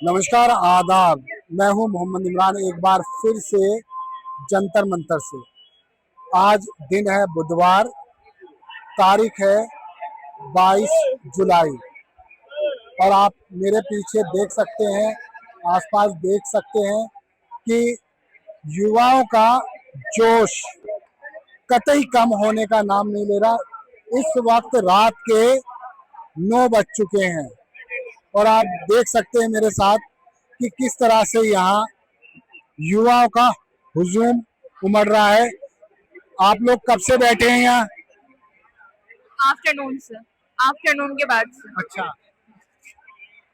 नमस्कार, आदाब। मैं हूं मोहम्मद इमरान, एक बार फिर से जंतर मंतर से। आज दिन है बुधवार, तारीख है 22 जुलाई और आप मेरे पीछे देख सकते हैं, आसपास देख सकते हैं कि युवाओं का जोश कतई कम होने का नाम नहीं ले रहा। इस वक्त रात के 9 बज चुके हैं और आप देख सकते हैं मेरे साथ कि किस तरह से यहाँ युवाओं का हुजूम उमड़ रहा है। आप लोग कब से बैठे हैं यहाँ? आफ्टरनून से, आफ्टरनून के बाद से। अच्छा,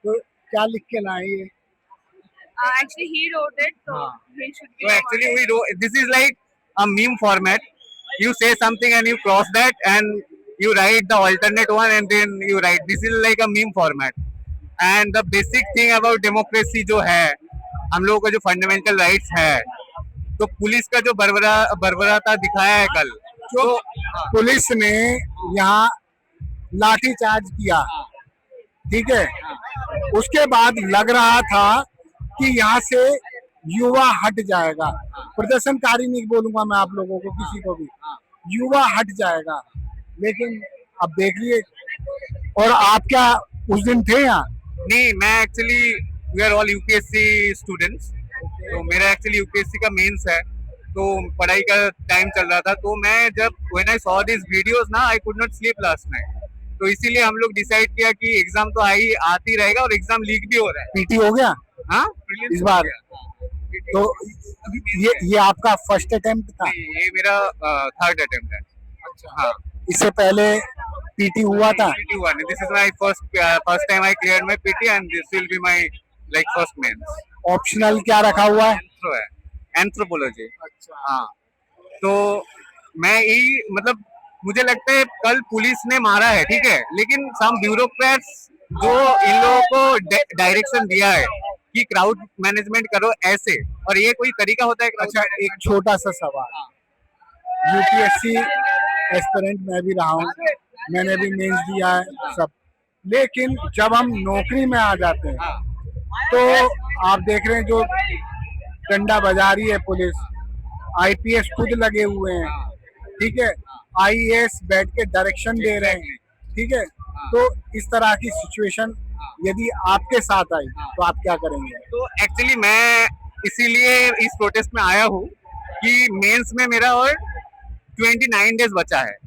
तो क्या लिख के लाए ये? Actually he wrote it, so हाँ। he should be So the actually, one. we do. This is like a meme format. You say something and you cross that, and you write the alternate one, and then you write. This is like a meme format. And the basic thing about democracy जो है, हम लोगों का जो fundamental rights है, तो police का जो बर्बराता दिखाया है कल, जो तो पुलिस ने यहाँ लाठीचार्ज किया, ठीक है, उसके बाद लग रहा था कि यहाँ से युवा हट जाएगा। प्रदर्शनकारी नहीं बोलूंगा मैं आप लोगों को, किसी को भी, युवा हट जाएगा, लेकिन अब देखिए। और आप क्या उस दिन थे यहाँ? नहीं, मैं actually we are all UPSC students, तो मेरा एक्चुअली यूपीएससी का मेंस है, तो पढ़ाई का टाइम चल रहा था। तो मैं जब when I saw this videos ना, I could not sleep last night. तो इसीलिए हम लोग डिसाइड किया कि एग्जाम तो आती रहेगा और एग्जाम लीक भी हो रहा है। पीटी हो गया हाँ, इस बार? तो ये आपका फर्स्ट अटेम्प्ट था? ये मेरा थर्ड अटेम्प्ट है। अच्छा, हाँ, इससे पहले पीटी हुआ था? पीटी हुआ नहीं। This is my first time I cleared my PT and this will be my like first mains. Optional क्या रखा हुआ है? एंथ्रो है, एंथ्रोपोलॉजी। अच्छा, हाँ, तो मैं यही मतलब मुझे लगता है कल पुलिस ने मारा है, ठीक है, लेकिन सम ब्यूरोक्रेट्स जो इन लोगों को डायरेक्शन दिया है कि क्राउड मैनेजमेंट करो ऐसे, और ये कोई तरीका होता है? अच्छा, एक छोटा सा सवाल। यूपीएससी एस्पिरेंट मैं भी रहा हूँ, मैंने भी मेंस दिया है सब, लेकिन जब हम नौकरी में आ जाते हैं तो आप देख रहे हैं जो डंडा बजा रही है पुलिस, आईपीएस खुद लगे हुए हैं, ठीक है, आईएएस बैठ के डायरेक्शन दे रहे हैं, ठीक है। तो इस तरह की सिचुएशन यदि आपके साथ आई तो आप क्या करेंगे? तो एक्चुअली मैं इसीलिए इस प्रोटेस्ट में आया हूँ कि मेंस में मेरा और 29 डेज बचा है।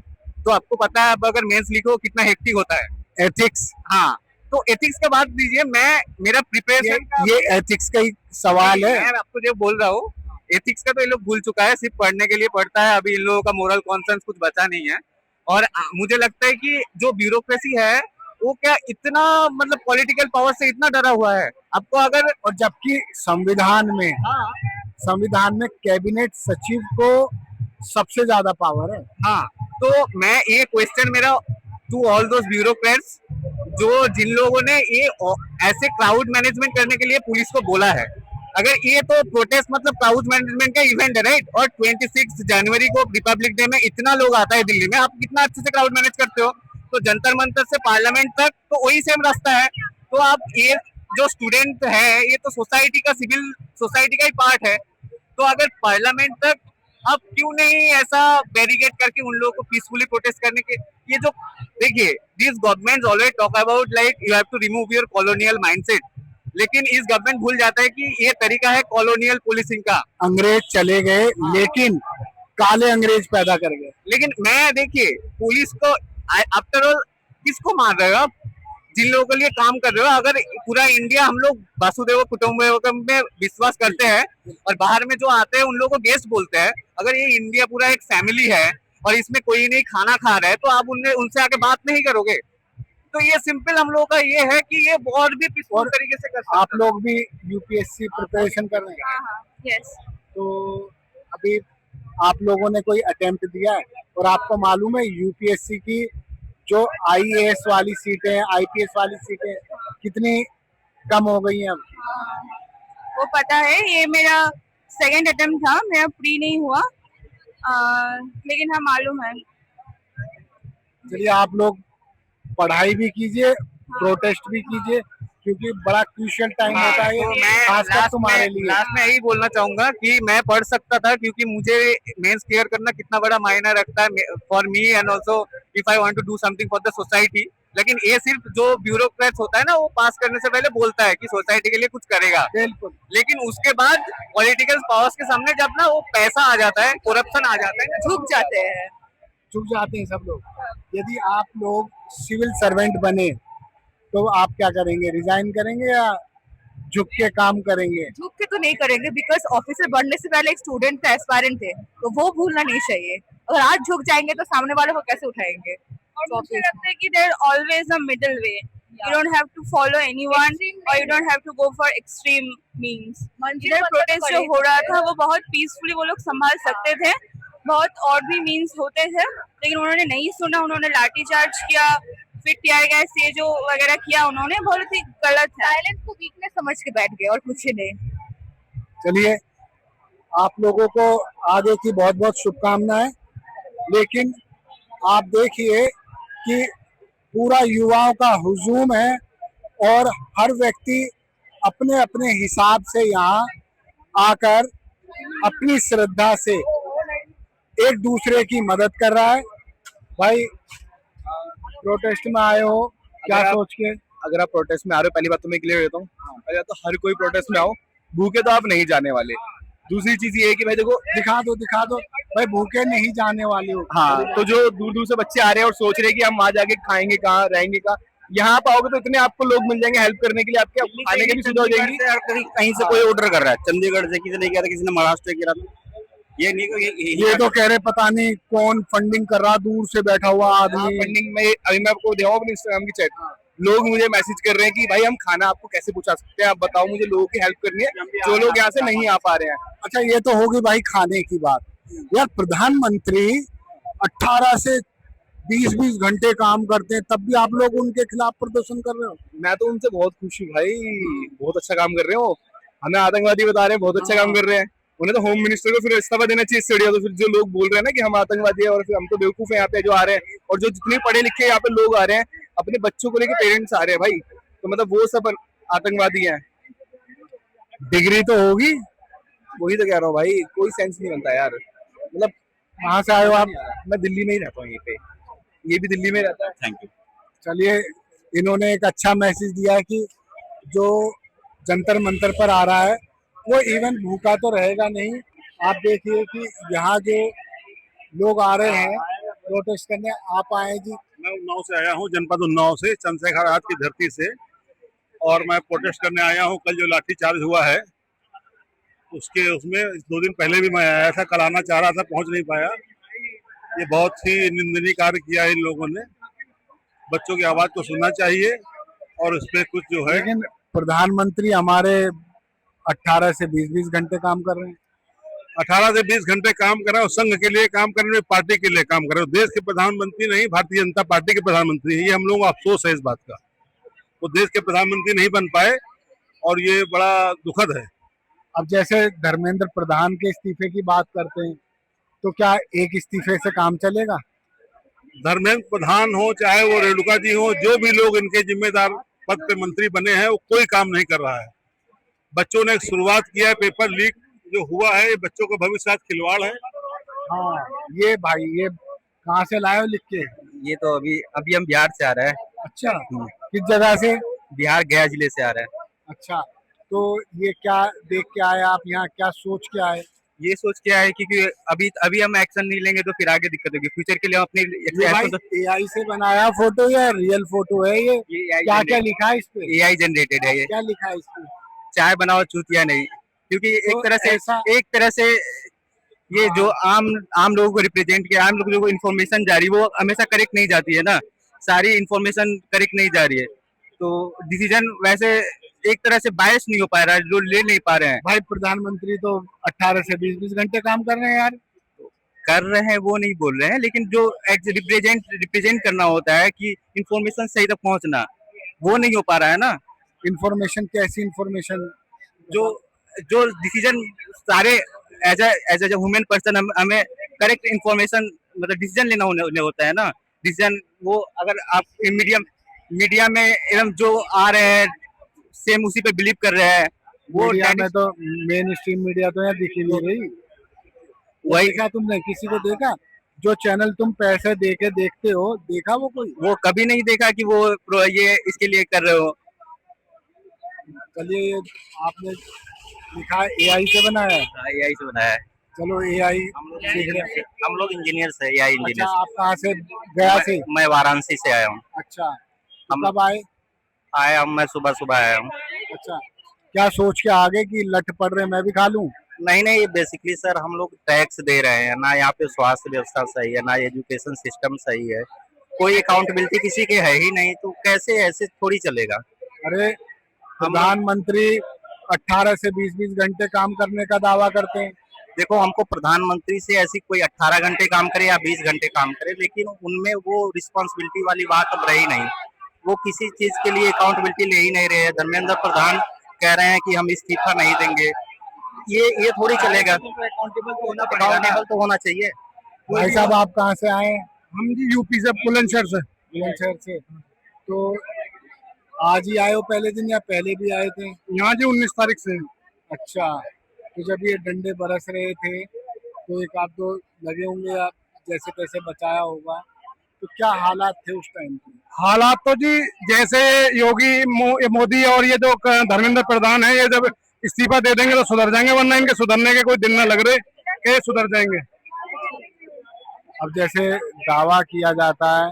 तो आपको पता है अब अगर मेंस लिखो कितना हेक्टिक होता है। एथिक्स? हाँ, तो एथिक्स का बात दीजिए। मैं मेरा प्रिपरेशन ये एथिक्स का ही सवाल है। मैं आपको जो बोल रहा हूँ, एथिक्स का तो ये लोग भूल चुका है, सिर्फ पढ़ने के लिए पढ़ता है। अभी इन लोगों का मोरल कॉन्सेंस कुछ बचा नहीं है। और मुझे लगता है कि जो ब्यूरोक्रेसी है वो क्या इतना मतलब पॉलिटिकल पावर से इतना डरा हुआ है आपको अगर। और जबकि संविधान में कैबिनेट सचिव को सबसे ज्यादा पावर है। हाँ, तो मैं ये क्वेश्चन मेरा टू ऑल दोस ब्यूरोक्रेट्स जो जिन लोगों ने ये ऐसे क्राउड मैनेजमेंट करने के लिए पुलिस को बोला है। अगर ये तो प्रोटेस्ट मतलब क्राउड मैनेजमेंट का इवेंट है, राइट? और 26 जनवरी को रिपब्लिक डे में इतना लोग आता है दिल्ली में, आप कितना अच्छे से क्राउड मैनेज करते हो? तो जंतर मंतर से पार्लियामेंट तक तो वही सेम रास्ता है। तो आप ये जो स्टूडेंट है ये तो सोसाइटी का, सिविल सोसाइटी का ही पार्ट है। तो अगर पार्लियामेंट तक आप क्यों नहीं ऐसा बैरिकेड करके उन लोगों को पीसफुली प्रोटेस्ट करने के? ये जो देखिए, this government always talk about like you have to remove your colonial mindset, लेकिन इस गवर्नमेंट भूल जाता है कि ये तरीका है कॉलोनियल पुलिसिंग का। अंग्रेज चले गए लेकिन काले अंग्रेज पैदा कर गए। लेकिन मैं देखिए पुलिस को आफ्टर ऑल किसको मार रहे हो आप? जिन लोगों के लिए काम कर रहे हो। अगर पूरा इंडिया हम लोग वासुदेव कुटुंबकम में विश्वास करते हैं और बाहर में जो आते हैं उन लोगों को गेस्ट बोलते हैं, अगर ये इंडिया पूरा एक फैमिली है और इसमें कोई नहीं खाना खा रहा है तो आप उनसे आके बात नहीं करोगे? तो ये सिंपल हम लोगों का ये है कि ये और भी पीसफुल तरीके से कर सकते हैं। आप लोग भी यूपीएससी प्रिपरेशन कर रहे हैं? हाँ हाँ, yes. तो अभी आप लोगों ने कोई अटेम्प्ट दिया है? और आपको मालूम है यूपीएससी की जो आईएएस वाली सीटें, आईपीएस वाली सीटें कितनी कम हो गई हैं अब? वो पता है, ये मेरा सेकंड अटेम्प्ट था, मेरा प्री नहीं हुआ, लेकिन हाँ मालूम है। चलिए, आप लोग पढ़ाई भी कीजिए, प्रोटेस्ट भी कीजिए, क्योंकि बड़ा क्रूशियल टाइम होता है तो ये, मैं खासकर तुम्हारे लिए। लास्ट में यही बोलना चाहूंगा कि मैं पढ़ सकता था, क्योंकि मुझे मेंस क्लियर करना कितना बड़ा मायने रखता है for me, and also if I want to do something for the society. लेकिन ये सिर्फ जो ब्यूरोक्रेट्स होता है ना, वो पास करने से पहले बोलता है कि सोसाइटी के लिए कुछ करेगा, बिल्कुल। लेकिन उसके बाद पॉलिटिकल पावर्स के सामने जब ना वो पैसा आ जाता है, करप्शन आ जाता है, झुक जाते हैं। चुप जाते हैं सब लोग। यदि आप लोग सिविल सर्वेंट बने तो आप क्या करेंगे, रिजाइन करेंगे या झुक के काम करेंगे? झुक के तो नहीं करेंगे, बिकॉज ऑफिसर बनने से पहले एक स्टूडेंट थे, एस्पायरेंट थे, तो वो भूलना नहीं चाहिए। अगर आज झुक जाएंगे तो सामने वाले को कैसे उठाएंगे? और मुझे लगता है कि there always a middle way, you don't have to follow anyone or you don't have to go for extreme means। इधर प्रोटेस्ट जो हो रहा था वो बहुत पीसफुली वो लोग संभाल सकते थे, बहुत और भी मीन्स होते थे, लेकिन उन्होंने नहीं सुना, उन्होंने लाठीचार्ज किया, फिर टीयर गैस ये जो वगैरह किया, उन्होंने बहुत ही गलत है। साइलेंस को वीकनेस समझ के बैठ गए और कुछ नहीं। चलिए, आप लोगों को आगे की बहुत बहुत शुभकामनाएं। लेकिन आप देखिए कि पूरा युवाओं का हुजूम है और हर व्यक्ति अपने अपने हिसाब से यहाँ आकर अपनी श्रद्धा से एक दूसरे की मदद कर रहा है। भाई, प्रोटेस्ट में आए हो क्या सोच के? अगर आप प्रोटेस्ट में आ रहे हो, पहली बात तो मैं क्लियर देता हूँ, पहले तो हर कोई प्रोटेस्ट में आओ, भूखे तो आप नहीं जाने वाले। दूसरी चीज ये है कि भाई देखो, दिखा दो भाई, भूखे नहीं जाने वाले हो। हाँ, तो जो दूर दूर से बच्चे आ रहे हैं और सोच रहे हैं कि हम वहां जाके खाएंगे कहाँ, रहेंगे कहाँ, यहाँ पाओगे तो इतने आपको लोग मिल जाएंगे हेल्प करने के लिए, आपके खाने की भी सुविधा हो जाएगी। कहीं से कोई ऑर्डर कर रहा है, चंडीगढ़ से किसी ने किया था, किसी ने महाराष्ट्र से किया था। ये नहीं ये तो कह रहे पता नहीं कौन फंडिंग कर रहा, दूर से बैठा हुआ आदमी। फंडिंग में अभी मैं आपको दिखाऊं अपने इंस्टाग्राम की चैट, लोग मुझे मैसेज कर रहे हैं कि भाई हम खाना आपको कैसे पहुंचा सकते हैं, आप बताओ, मुझे लोगों की हेल्प करनी है जो लोग यहाँ से नहीं आ पा रहे हैं। अच्छा, ये तो होगी भाई खाने की बात। यार, प्रधानमंत्री 18 से 20-20 घंटे काम करते हैं, तब भी आप लोग उनके खिलाफ प्रदर्शन कर रहे हो। मैं तो उनसे बहुत खुश हूँ भाई, बहुत अच्छा काम कर रहे हो। हमें आतंकवादी बता रहे हैं, बहुत अच्छा काम कर रहे हैं। उन्हें तो होम मिनिस्टर को फिर इस्तीफा देना चाहिए, इससे तो फिर जो लोग बोल रहे हैं ना कि हम आतंकवादी है और फिर हम तो बेवकूफ है यहाँ पे जो आ रहे हैं, और जो जितने पढ़े लिखे यहाँ पे लोग आ रहे हैं, अपने बच्चों को लेके पेरेंट्स आ रहे हैं भाई, तो मतलब वो सब आतंकवादी हैं। डिग्री तो होगी। वही तो कह रहा हूँ भाई, कोई सेंस नहीं बनता यार। मतलब कहाँ से आए हो आप? मैं दिल्ली में ही रहता हूँ, यहीं पे, ये भी दिल्ली में रहता है। Thank you. चलिए, इन्होंने एक अच्छा मैसेज दिया है कि जो जंतर मंतर पर आ रहा है वो इवन भूखा तो रहेगा नहीं। आप देखिए कि यहाँ जो लोग आ रहे हैं प्रोटेस्ट करने, आप आए जी। मैं उन्नाव से आया हूँ, जनपद उन्नाव से, चंद्रशेखर आजाद की धरती से, और मैं प्रोटेस्ट करने आया हूँ। कल जो लाठीचार्ज हुआ है उसमें 2 दिन पहले भी मैं आया था, कल आना चाह रहा था, पहुंच नहीं पाया। ये बहुत ही निंदनीय कार्य किया है इन लोगों ने। बच्चों की आवाज को सुनना चाहिए और उस पर कुछ जो है। लेकिन प्रधानमंत्री हमारे 18 से 20-20 घंटे काम कर रहे हैं। 18 से 20 घंटे काम कर रहे हैं, संघ के लिए काम कर रहे हैं, पार्टी के लिए काम कर रहे हैं। देश के प्रधानमंत्री नहीं, भारतीय जनता पार्टी के प्रधानमंत्री है। ये हम लोगों को अफसोस है इस बात का। वो देश के प्रधानमंत्री नहीं बन पाए और ये बड़ा दुखद है। अब जैसे धर्मेंद्र प्रधान के इस्तीफे की बात करते हैं, तो क्या एक इस्तीफे से काम चलेगा? धर्मेंद्र प्रधान हो चाहे वो रेणुका जी हो, जो भी लोग इनके जिम्मेदार पद पे मंत्री बने हैं, वो कोई काम नहीं कर रहा है। बच्चों ने शुरुआत किया है, पेपर लीक जो हुआ है, ये बच्चों का भविष्य साथ खिलवाड़ है। हाँ, ये भाई, ये कहाँ से लाए हो लिख के? ये तो अभी हम बिहार से आ रहे हैं। अच्छा, किस जगह से? बिहार गया जिले से आ रहे हैं। अच्छा, तो ये क्या देख के आए आप यहाँ, क्या सोच के आए? ये सोच के आए क्योंकि अभी हम एक्शन नहीं लेंगे तो फिर आगे दिक्कत होगी। फ्यूचर के लिए हम अपने एआई से बनाया फोटो या रियल फोटो है ये? क्या क्या लिखा है इस पे? एआई जनरेटेड है ये। क्या लिखा है इस पे? चाय बनाओ चूतिया नहीं, क्योंकि एक तरह से ये जो आम लोगों को रिप्रेजेंट किया, आम लोगों को इन्फॉर्मेशन जा रही है वो हमेशा करेक्ट नहीं जाती है ना, सारी इन्फॉर्मेशन करेक्ट नहीं जा रही है, तो डिसीजन वैसे एक तरह से बायस नहीं हो पा रहा है, जो ले नहीं पा रहे हैं। भाई, प्रधानमंत्री तो 18 से 20-20 घंटे काम कर रहे हैं यार। कर रहे हैं वो नहीं बोल रहे हैं, लेकिन जो रिप्रेजेंट करना होता है कि इन्फॉर्मेशन सही तक पहुंचना, वो नहीं हो पा रहा है ना। इन्फॉर्मेशन कैसी इन्फॉर्मेशन? जो डिसीजन सारे एज ए ह्यूमन पर्सन हमें करेक्ट इन्फॉर्मेशन मतलब डिसीजन लेना होता है ना। डिसीजन वो अगर आप मीडिया में एकदम जो आ रहे हैं सेम उसी पे बिलीव कर रहे हैं। वो मीडिया daddy- में तो मेन स्ट्रीम मीडिया तो यहाँ दिख ही नहीं रही। वही देखा तुमने किसी को देखा? जो चैनल तुम पैसे दे के देखते हो, देखा वो कोई? वो कभी नहीं देखा कि वो ये इसके लिए कर रहे हो। चलिए, ये आपने लिखा एआई से बनाया है। AI से बनाया है। चलो एआई सीख रहे हैं। हम लोग इंजीनियर्स है, AI अच्छा, इंजीनियर्स। आप कहाँ से? गया से? मैं वाराणसी से आया हूँ। अच्छा, तो हम- कब आए? आया हूँ मैं सुबह सुबह आया हूँ। अच्छा, क्या सोच के आगे कि लठ पड़ रहे मैं भी खा लूं? नहीं नहीं, बेसिकली सर हम लोग टैक्स दे रहे हैं ना, यहाँ पे स्वास्थ्य व्यवस्था सही है ना, एजुकेशन सिस्टम सही है, कोई अकाउंटेबिलिटी किसी के है ही नहीं, तो कैसे ऐसे थोड़ी चलेगा। अरे, प्रधानमंत्री 18 से 20-20 घंटे काम करने का दावा करते हैं। देखो, हमको प्रधानमंत्री से ऐसी कोई 18 घंटे काम करे या 20 घंटे काम करे, लेकिन उनमें वो रिस्पॉन्सिबिलिटी वाली बात अब रही नहीं। वो किसी चीज के लिए अकाउंटेबिलिटी ले ही नहीं रहे हैं। धर्मेंद्र प्रधान कह रहे हैं कि हम इस्तीफा नहीं देंगे, ये थोड़ी चलेगा। अकाउंटेबल तो होना चाहिए। भाई साहब, आप कहाँ से आए? हम जी यूपी से बुलंदशहर से। बुलंदशहर से। तो आज ही आए हो पहले दिन या पहले भी आए थे? यहाँ जी 19 तारीख से। अच्छा, तो जब ये डंडे बरस रहे थे तो एक आध दो लगे होंगे, आप जैसे तैसे बचाया होगा, तो क्या हालात थे उस टाइम के? हालात तो जी जैसे योगी मोदी और ये जो धर्मेंद्र प्रधान है, ये जब इस्तीफा दे देंगे तो सुधर जाएंगे, वरना इनके सुधरने के कोई दिन न लग रहे कि सुधर जाएंगे। अब जैसे दावा किया जाता है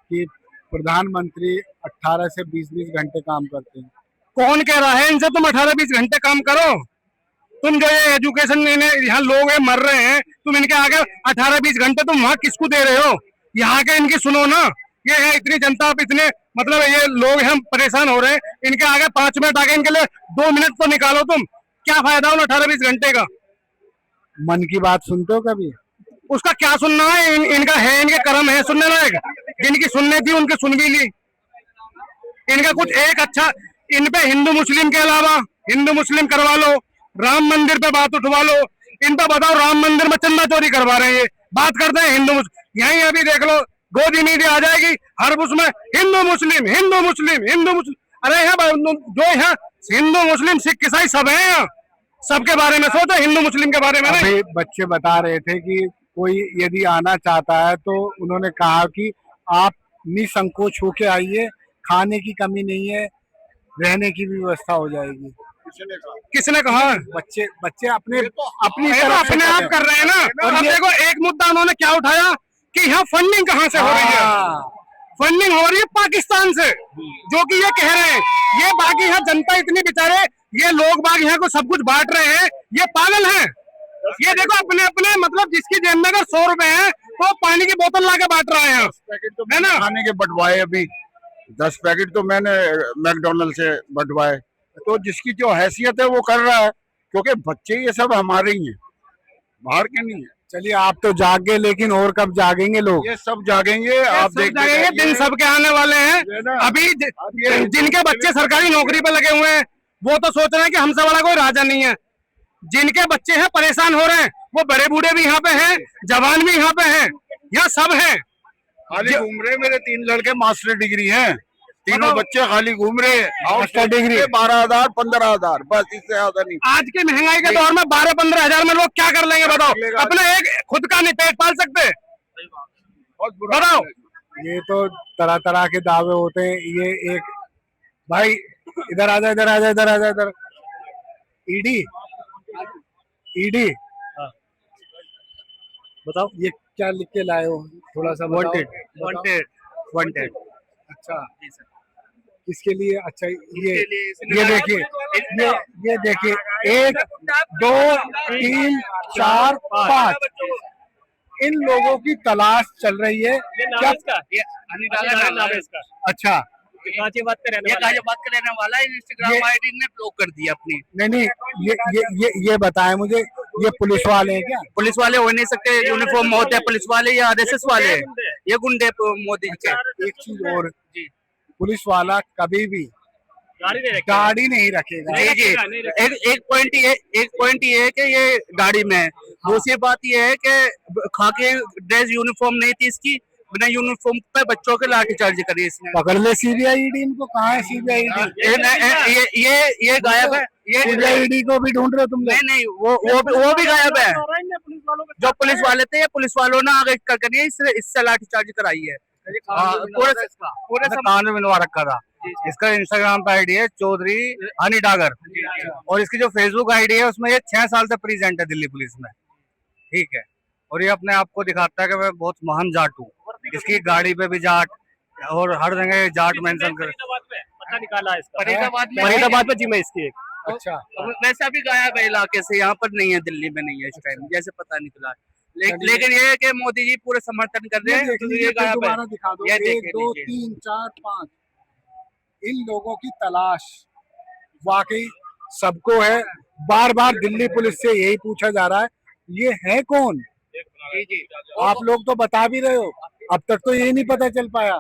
कि प्रधानमंत्री 18 से 20-20 घंटे काम करते हैं। कौन कह रहा है इनसे तुम 18-20 घंटे काम करो? तुम जो ये एजुकेशन यहाँ लोग हैं मर रहे हैं, तुम इनके आगे 18-20 घंटे तुम वहाँ किसको दे रहे हो? यहाँ के इनकी सुनो ना, ये है इतनी जनता, इतने मतलब ये लोग हम परेशान हो रहे हैं, इनके आगे 5 मिनट आगे इनके लिए 2 मिनट तो निकालो तुम। क्या फायदा उन 18-20 घंटे का? मन की बात सुनते हो कभी? उसका क्या सुनना है? इनका है, इनके कर्म है सुनने लायक। जिनकी सुनने थी उनकी सुन भी ली। इनका कुछ एक अच्छा, इन पे हिंदू मुस्लिम के अलावा हिंदू मुस्लिम करवा लो, राम मंदिर पे बात उठवा लो, इन पे बताओ राम मंदिर में चंदा चोरी करवा रहे हैं, बात करते हैं हिंदू मुस्लिम। यहीं अभी देख लो, गोदी मीदी आ जाएगी हर उसमें हिंदू मुस्लिम हिंदू मुस्लिम हिंदू मुस्लिम। अरे यहाँ जो यहाँ हिंदू मुस्लिम सिख ईसाई सब है, यहाँ सबके बारे में सोचो, हिंदू मुस्लिम के बारे में नहीं। अभी बच्चे बता रहे थे कि कोई यदि आना चाहता है तो उन्होंने कहा कि आप निसंकोच होके आइए, खाने की कमी नहीं है, रहने की भी व्यवस्था हो जाएगी। किसने कहा? बच्चे अपने अपनी ये तो तरफ से अपने आप कर रहे हैं ना। और अब ये- देखो, एक मुद्दा उन्होंने क्या उठाया कि यहाँ फंडिंग कहाँ से हो रही है? हाँ, फंडिंग हो रही है पाकिस्तान से, जो कि ये कह रहे हैं। ये बाकी यहाँ जनता इतनी बेचारे, ये लोग बाग यहाँ को सब कुछ बांट रहे हैं, ये पागल हैं। ये देखो अपने अपने मतलब जिसकी जेब में अगर 100 रुपए है तो पानी की बोतल ला के बांट रहा है यहाँ, है ना? खाने के बंटवाए, अभी 10 पैकेट तो मैंने मैकडोनल्ड से बंटवाए। तो जिसकी जो हैसियत है वो कर रहा है, क्योंकि बच्चे ये सब हमारे ही हैं, बाहर के नहीं है। चलिए, आप तो जाग गए, लेकिन और कब जागेंगे लोग? ये सब जागेंगे, आप सब देखते जागेंगे, दिन सबके आने वाले हैं। ये ना- अभी ये- जिनके बच्चे सरकारी नौकरी पे लगे हुए हैं वो तो सोच रहे हैं कि हमसे बड़ा कोई राजा नहीं है। जिनके बच्चे हैं परेशान हो रहे हैं, वो बड़े बूढ़े भी यहाँ पे हैं, जवान भी यहाँ पे हैं, यहाँ सब हैं। खाली घूम रहे, मेरे 3 लड़के मास्टर डिग्री हैं, तीनों बताओ। बच्चे खाली घूम रहे हैं। मास्टर डिग्री 12,000 15,000, बस इससे ज्यादा नहीं। आज की महंगाई के दौर में 12-15 हजार में लोग क्या कर लेंगे बताओ? लेगा? अपने एक खुद का नहीं पेट पाल सकते? बहुत बुरा बताओ। ये तो तरह तरह के दावे होते हैं। ये एक भाई, इधर आजा, इधर आजा, इधर आजा, इधर। ईडी बताओ, ये क्या लिख के लाए हो? थोड़ा सा बताओ। वांटेड। अच्छा, किसके लिए? अच्छा, ये देखिए, ये देखिए, 1 2 3 4 5 इन लोगों की तलाश चल रही है। क्या? अच्छा, ये बात करने वाला इंस्टाग्राम ये- आईडी ने ब्लॉक कर दिया अपनी। नहीं, ये बताएं मुझे, ये पुलिस वाले हैं क्या? पुलिस वाले हो नहीं सकते, यूनिफॉर्म में होते हैं पुलिस वाले या आरएसएस वाले, ये गुंडे मोदी के। एक चीज और, पुलिस वाला कभी भी गाड़ी नहीं रखेगा। जी जी, एक पॉइंट ये है कि ये गाड़ी में है। दूसरी बात ये है कि खाकी ड्रेस यूनिफॉर्म नहीं थी इसकी, बिना यूनिफॉर्म पे बच्चों के लाठीचार्ज करी इसने। पकड़ ले सीबीआई ईडी इनको, कहाँ है सीबीआई ईडी? ये गायब है, ये सीबीआई ईडी को भी ढूंढ रहे हो तुम लोग? नहीं वो भी गायब है। जो पुलिस वाले थे, पुलिस वालों ने आगे करके इससे लाठीचार्ज कराई है। पूरे कान में मिलवा रखा था। इसका इंस्टाग्राम पे आईडी है चौधरी हनी डागर, और इसकी जो फेसबुक आईडी है उसमें ये 6 साल से प्रेजेंट है दिल्ली पुलिस में, ठीक है। और ये अपने आप को दिखाता है कि मैं बहुत महान जाट हूँ। इसकी गाड़ी पे भी जाट और हर जगह जाट मेंशन कर। पता निकाला इसका फरीदाबाद में जिम है इसकी एक। अच्छा, वैसे अभी गायब है इलाके से, यहाँ पर नहीं है, दिल्ली में नहीं है इस टाइम, जैसे पता निकला। लेकिन ये है कि मोदी जी पूरे समर्थन कर रहे हैं, तो ये गायब है। दोबारा दिखा दो। ये 1 देखिए, 2 देखिए। 3 4 5 इन लोगों की तलाश वाकई सबको है। बार बार दिल्ली पुलिस से यही पूछा जा रहा है, ये है कौन? आप लोग तो बता भी रहे हो, अब तक तो ये नहीं पता चल पाया।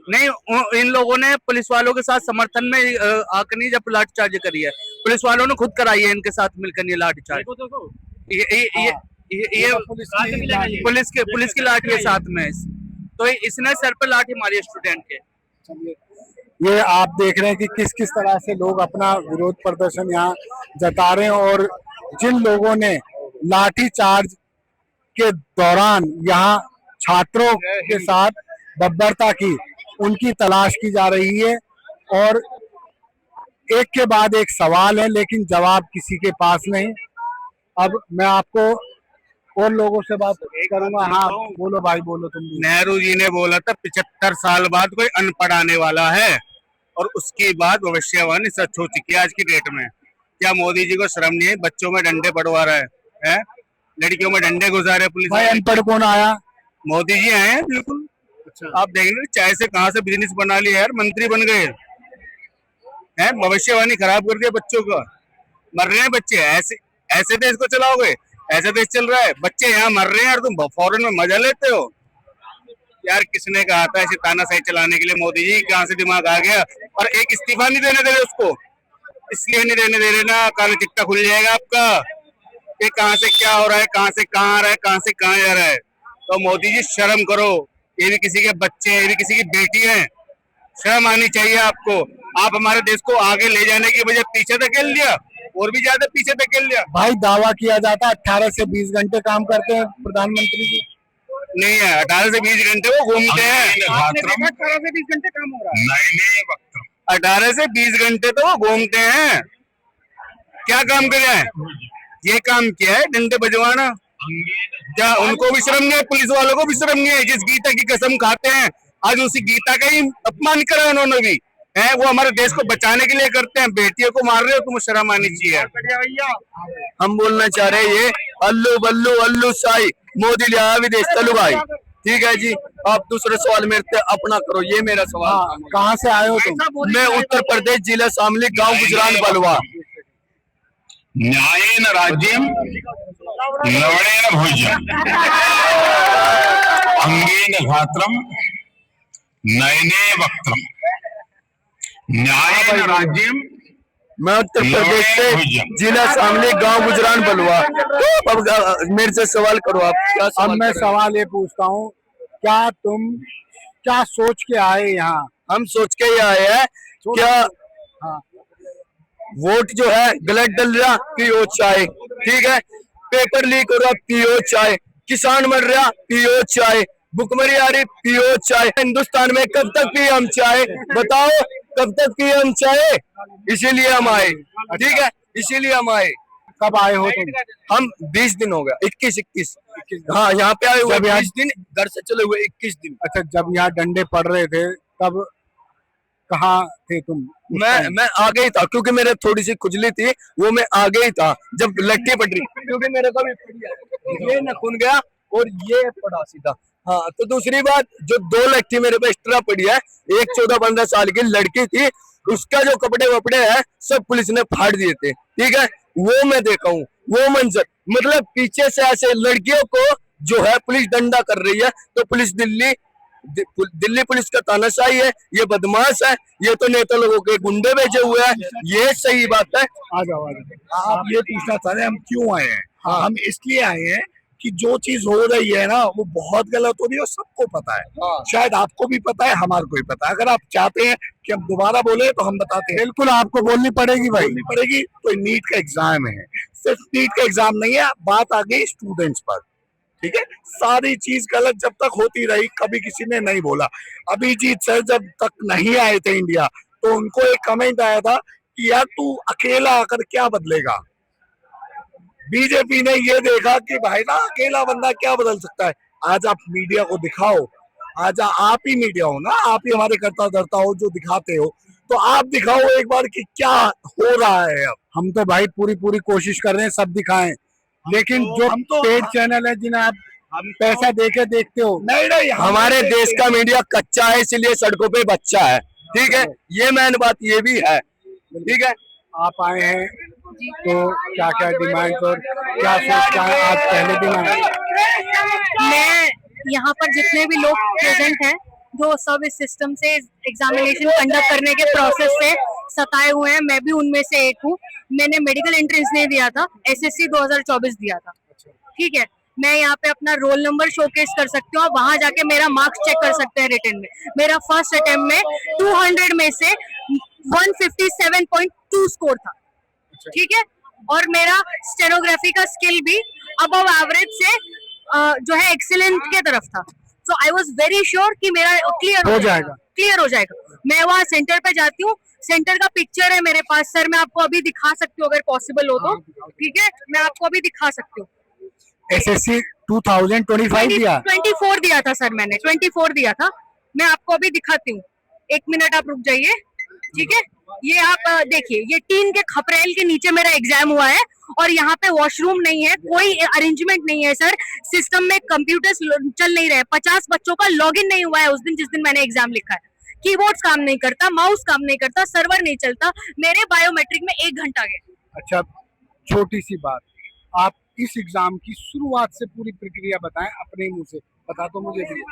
नहीं, इन लोगों ने पुलिस वालों के साथ समर्थन में आकर नहीं जब लाठीचार्ज करी है, पुलिस वालों ने खुद कराई है इनके साथ मिलकर ये लाठीचार्ज। ये पुलिस की लाठी है साथ में, तो इसने सर पे लाठी मारी है स्टूडेंट के। ये आप देख रहे हैं कि किस किस तरह से लोग अपना विरोध प्रदर्शन यहाँ जता रहे हैं, और जिन लोगों ने लाठी चार्ज के दौरान यहाँ छात्रों के साथ बर्बरता की, उनकी तलाश की जा रही है। और एक के बाद एक सवाल है, लेकिन जवाब किसी के पास नहीं। अब मैं आपको और लोगों से बात करूंगा। हाँ बोलो भाई, बोलो तुम भी। नेहरू जी ने बोला था 75 साल बाद कोई अनपढ़ आने वाला है, और उसके बाद भविष्यवाणी सच हो चुकी है आज की डेट में। क्या मोदी जी को शर्म नहीं है? बच्चों में डंडे पड़वा रहा है? लड़कियों में डंडे गुजारे पुलिस। भाई अनपढ़ कौन आया? मोदी जी आए हैं, बिल्कुल। अच्छा, आप देख रहे चाय से कहाँ से बिजनेस बना लिया यार, मंत्री बन गए हैं। भविष्यवाणी खराब कर दिया बच्चों का, मर रहे हैं बच्चे। ऐसे देश को चलाओगे? ऐसा देश चल रहा है, बच्चे यहाँ मर रहे हैं यार, तुम फॉरेन में मजा लेते हो यार। किसने कहा था ऐसे तानाशाही चलाने के लिए? मोदी जी कहाँ से दिमाग आ गया? और एक इस्तीफा नहीं देने दे रहे उसको, इसलिए नहीं देने दे रहे ना, काला चिट्टा खुल जाएगा आपका कि कहाँ से क्या हो रहा है, कहाँ से कहाँ आ रहा है, कहाँ से कहाँ जा रहा है। तो मोदी जी शर्म करो, ये भी किसी के बच्चे हैं, ये भी किसी की बेटी हैं, शर्म आनी चाहिए आपको। आप हमारे देश को आगे ले जाने की बजाय पीछे धकेल दिया, और भी ज्यादा पीछे धकेल दिया। भाई दावा किया जाता 18 से 20 घंटे काम करते हैं प्रधानमंत्री जी। नहीं है, 18 से 20 घंटे वो घूमते हैं। 18 से 20 घंटे काम हो रहा है। 18 से 20 घंटे तो वो घूमते हैं। क्या काम करे हैं? ये काम किया है डंडे बजवाना। क्या उनको भी शर्म नहीं है? पुलिस वालों को भी शर्म नहीं है? जिस गीता की कसम खाते हैं, आज उसी गीता का ही अपमान करा उन्होंने भी है। वो हमारे देश को बचाने के लिए करते हैं, बेटियों को मार रहे हो, तुम शर्म आनी चाहिए। हम बोलना चाह रहे हैं ये अल्लू बल्लू अल्लू साई मोदी लिया विदेश तलु भाई, ठीक है जी। आप दूसरा सवाल मेरे से अपना करो, ये मेरा सवाल। कहाँ से आए हो तुम? मैं उत्तर प्रदेश जिला शामली गांव गुजरान बलवा। न्यायेन राज्यम लवणेन भोज्यम अंगेन घात्रम नयने वक्त्रम। न्यायेन राज्यम। मैं उत्तर प्रदेश से जिला शामली गांव गुजरान बलवा। तो अब मेरे से सवाल करो आप। क्या अब सवाल मैं करें? सवाल ये पूछता हूँ, क्या तुम क्या सोच के आए यहाँ? हम सोच के ही आए हैं क्या हाँ, वोट जो है गलत डल रहा, पियो चाय, ठीक है। पेपर लीक हो रहा, पियो चाय। किसान मर रहा, पियो चाय। भुखमरी आ रही, पियो चाय। हिंदुस्तान में कब तक पिए हम चाय? बताओ कब तक पिए हम चाय? इसीलिए हम आए, ठीक है, इसीलिए हम आए। कब आए हो तुम? हम 20 दिन हो गया, 21। हाँ, यहाँ पे आए हुए जब यहाँ- 20 दिन, घर से चले हुए 21 दिन। अच्छा, जब यहाँ डंडे पड़ रहे थे तब कहाँ थे तुम? मैं आगे ही था, क्योंकि मेरे थोड़ी सी खुजली थी, वो मैं आगे ही था जब लट्टी पड़ रही, क्योंकि मेरे को भी ये नखुन गया और ये पड़ा सीधा। हाँ, तो दूसरी बात, जो 2 लट्ठी मेरे पे एक्स्ट्रा पड़ी है, एक 14-15 साल की लड़की थी, उसका जो कपड़े वपड़े है सब पुलिस ने फाड़ दिए थे, ठीक है। वो मैं देखा हूँ, वो मंजर, मतलब पीछे से ऐसे लड़कियों को जो है पुलिस डंडा कर रही है। तो पुलिस दिल्ली पुलिस का तानाशाही है, ये बदमाश है, ये तो नेता लोगों के गुंडे भेजे हुए हैं, ये सही बात है। आ जाओ। आप ये पूछना चाह रहे हैं हम क्यों आए हैं? हम इसलिए आए हैं कि जो चीज हो रही है ना वो बहुत गलत हो रही है और सबको पता है। शायद आपको भी पता है, हमारे को भी पता है। अगर आप चाहते हैं कि हम दोबारा बोले तो हम बताते हैं। बिल्कुल आपको बोलनी पड़ेगी भाई। बोलनी पड़ेगी। तो नीट का एग्जाम है, सिर्फ नीट का एग्जाम नहीं है, बात आ गई स्टूडेंट्स पर। ठीक है, सारी चीज गलत जब तक होती रही कभी किसी ने नहीं बोला। अभिजीत सर जब तक नहीं आए थे इंडिया तो उनको एक कमेंट आया था कि यार तू अकेला आकर क्या बदलेगा। बीजेपी ने ये देखा कि भाई ना अकेला बंदा क्या बदल सकता है। आज आप मीडिया को दिखाओ, आज आप ही मीडिया हो ना, आप ही हमारे कर्ता धर्ता हो जो दिखाते हो, तो आप दिखाओ एक बार कि क्या हो रहा है। अब हम तो भाई पूरी कोशिश कर रहे हैं सब दिखाएं, लेकिन जो हम तो पेड चैनल है जिन्हें आप पैसा देके देखते हो, नहीं हमारे देश का मीडिया कच्चा है, इसलिए सड़कों पे बच्चा है। ठीक है, ये मेन बात ये भी है। ठीक है, आप आए हैं तो क्या क्या डिमांड और क्या सोचता है आज पहले दिन आए? मैं यहाँ पर जितने भी लोग प्रेजेंट हैं जो सब इस सिस्टम से एग्जामिनेशन कंडक्ट करने के प्रोसेस से सताए हुए हैं, मैं भी उनमें से एक हूँ। मैंने मेडिकल एंट्रेंस नहीं दिया था, एसएससी 2024 दिया था। ठीक है, मैं यहाँ पे अपना रोल नंबर शोकेस कर सकती हूँ, वहां जाके मेरा मार्क्स चेक कर सकते हैं रिटन में। मेरा फर्स्ट अटेम्प्ट में 200 में से 157.2 स्कोर था। ठीक है, और मेरा स्टेनोग्राफी का स्किल भी अबव एवरेज से जो है एक्सीलेंट के तरफ था। सो आई वाज वेरी श्योर कि मेरा क्लियर हो जाएगा। मैं वहाँ सेंटर पे जाती हूँ, सेंटर का पिक्चर है मेरे पास सर, मैं आपको अभी दिखा सकती हूँ अगर पॉसिबल हो तो। ठीक है, मैं आपको अभी दिखा सकती हूँ। एसएससी 2025 दिया, 24 दिया था सर, मैंने 24 दिया था। मैं आपको अभी दिखाती हूँ, एक मिनट आप रुक जाइए। ठीक है, ये आप देखिए, ये टीन के खपरेल के नीचे मेरा एग्जाम हुआ है और यहाँ पे वॉशरूम नहीं है, कोई अरेंजमेंट नहीं है सर। सिस्टम में कंप्यूटर्स चल नहीं रहे, 50 बच्चों का लॉगिन नहीं हुआ है उस दिन जिस दिन मैंने एग्जाम लिखा है। कीबोर्ड्स काम नहीं करता, माउस काम नहीं करता, सर्वर नहीं चलता, मेरे बायोमेट्रिक में 1 घंटा गया। अच्छा छोटी सी बात, आप इस एग्जाम की शुरुआत से पूरी प्रक्रिया बताएं अपने मुंह से, बता दो मुझे भी।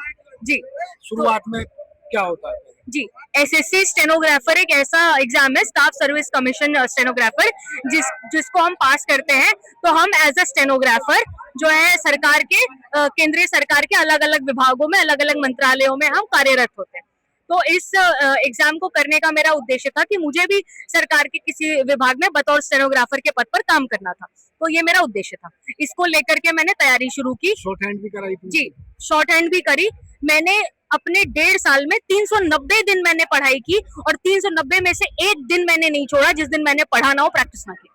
जी, शुरुआत में क्या होता है? जी, एसएससी स्टेनोग्राफर एक ऐसा एग्जाम है, स्टाफ सर्विस कमीशन स्टेनोग्राफर, जिसको हम पास करते हैं तो हम एज अ स्टेनोग्राफर जो है सरकार के केंद्रीय सरकार के अलग अलग विभागों में, अलग अलग मंत्रालयों में हम कार्यरत होते हैं। तो इस एग्जाम को करने का मेरा उद्देश्य था कि मुझे भी सरकार के किसी विभाग में बतौर स्टेनोग्राफर के पद पर काम करना था, तो ये मेरा उद्देश्य था। इसको लेकर के मैंने तैयारी शुरू की। शॉर्ट हैंड भी कराई थी? जी, शॉर्ट हैंड भी करी मैंने। अपने 1.5 साल में 390 दिन मैंने पढ़ाई की और 390 में से एक दिन मैंने नहीं छोड़ा जिस दिन मैंने पढ़ा ना हो, प्रैक्टिस ना की।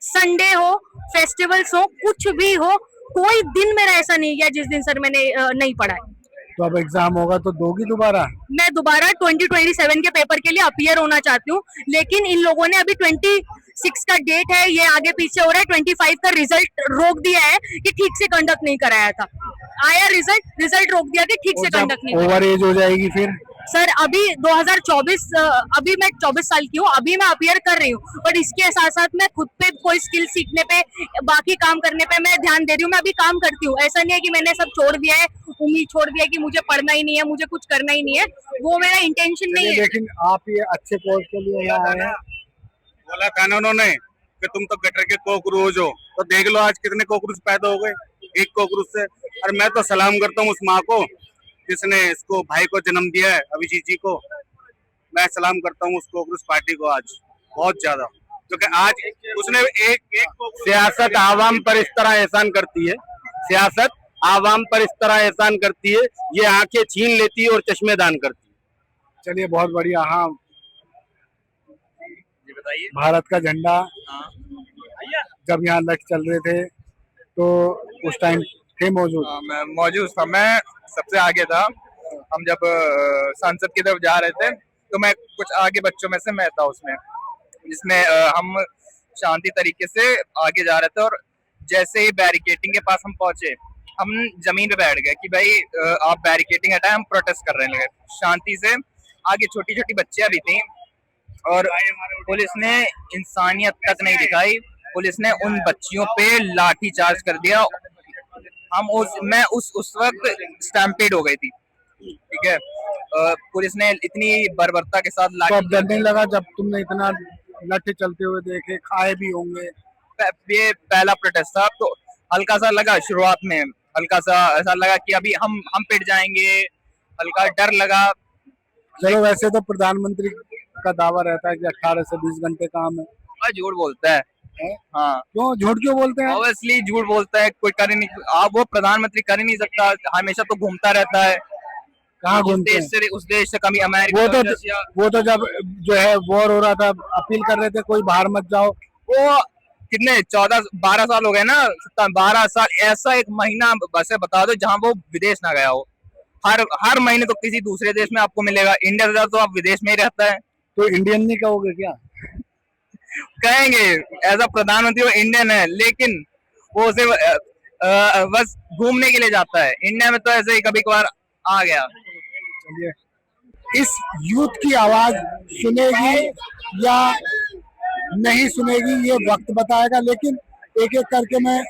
संडे हो, फेस्टिवल्स हो, कुछ भी हो, कोई दिन मेरा ऐसा नहीं गया जिस दिन सर मैंने नहीं पढ़ा है। तो अब एग्जाम होगा तो दोगी दोबारा? मैं दोबारा 2027 के पेपर के लिए अपीयर होना चाहती हूँ, लेकिन इन लोगों ने अभी 26 का डेट है, ये आगे पीछे हो रहा है। 25 का रिजल्ट रोक दिया है कि ठीक से कंडक्ट नहीं कराया था। आया रिजल्ट रोक दिया कि ठीक से कंडक्ट नहीं। ओवर एज हो जाएगी फिर सर अभी 2024, अभी मैं 24 साल की हूँ, अभी मैं अपीयर कर रही हूँ, बट इसके साथ साथ मैं खुद पे कोई स्किल सीखने पे, बाकी काम करने पे मैं ध्यान दे रही हूँ। मैं अभी काम करती हूँ, ऐसा नहीं है कि मैंने सब छोड़ दिया है, उम्मीद छोड़ दिया है कि मुझे पढ़ना ही नहीं है, मुझे कुछ करना ही नहीं है, वो मेरा इंटेंशन नहीं है। लेकिन आप ये अच्छे पोस्ट के लिए यहाँ आए हैं। बोला था ना उन्होंने कि तुम तो गटर के कॉकरोच हो, तो देख लो आज कितने कॉकरोच पैदा हो गए एक कॉकरोच से। और मैं तो सलाम करता हूँ उस माँ को जिसने इसको भाई को जन्म दिया है, अभिजीत जी को। मैं सलाम करता हूँ उस कॉकरोच पार्टी को आज बहुत ज्यादा, क्योंकि आज उसने एक सियासत आवाम पर इस तरह एहसान करती है, सियासत आवाम पर इस तरह एहसान करती है, ये आंखें छीन लेती है और चश्मे दान करती है। चलिए बहुत बढ़िया। हाँ, बताइए। भारत का झंडा जब यहाँ लट चल रहे थे तो उस टाइम थे मौजूद? मैं मौजूद था, मैं सबसे आगे था। हम जब संसद की तरफ जा रहे थे तो मैं कुछ आगे बच्चों में से मैं था उसमें, जिसमें हम शांति तरीके से आगे जा रहे थे। और जैसे ही बैरिकेटिंग के पास हम पहुंचे, हम जमीन पे बैठ गए कि भाई आप बैरिकेटिंग हटाएं, हम प्रोटेस्ट कर रहे हैं शांति से। आगे छोटी छोटी बच्चियां भी थी और पुलिस ने इंसानियत तक नहीं दिखाई, पुलिस ने उन बच्चियों पे लाठी चार्ज कर दिया। मैं उस वक्त स्टैम्पेड हो गई थी। ठीक है, पुलिस ने इतनी बर्बरता के साथ तो अब डर नहीं लगा जब तुमने इतना लठ चलते हुए देखे, खाए भी होंगे? ये पहला प्रोटेस्ट था, तो हल्का सा लगा शुरुआत में, हल्का सा ऐसा लगा कि अभी हम पिट जाएंगे, हल्का डर लगा। चलो वैसे तो प्रधानमंत्री का दावा रहता है कि 18 से 20 घंटे काम है। और झूठ बोलता है। हाँ, क्यों झूठ क्यों बोलते हैं? ऑब्वियसली झूठ बोलता है, कोई कर ही नहीं, आप वो प्रधानमंत्री कर ही नहीं सकता, हमेशा तो घूमता रहता है। कहाँ घूमते हैं? उस देश से कभी अमेरिका, रशिया। वो तो जब जो है वॉर हो रहा था अपील कर रहे थे कोई बाहर मत जाओ। वो कितने 14-12 साल हो गए ना, 12 साल, ऐसा एक महीना बस बता दो जहाँ वो विदेश ना गया हो। हर महीने तो किसी दूसरे देश में आपको मिलेगा। इंडिया से ज्यादा तो आप विदेश में ही रहता है। तो इंडियन नहीं कहोगे क्या? कहेंगे एज अ प्रधानमंत्री वो इंडियन है, लेकिन वो सिर्फ बस घूमने के लिए जाता है। इंडिया में तो ऐसे ही कभी कभार आ गया। चलिए, इस यूथ की आवाज सुनेगी या नहीं सुनेगी ये वक्त बताएगा, लेकिन एक एक करके मैं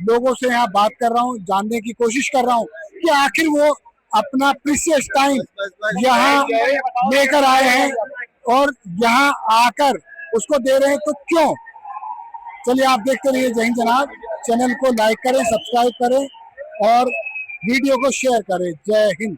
लोगों से यहाँ बात कर रहा हूँ, जानने की कोशिश कर रहा हूँ कि आखिर वो अपना प्रीशियस टाइम यहाँ लेकर आए हैं और यहाँ आकर उसको दे रहे हैं, तो क्यों? चलिए आप देखते रहिए जय हिंद जनाब। चैनल को लाइक करें, सब्सक्राइब करें और वीडियो को शेयर करें। जय हिंद।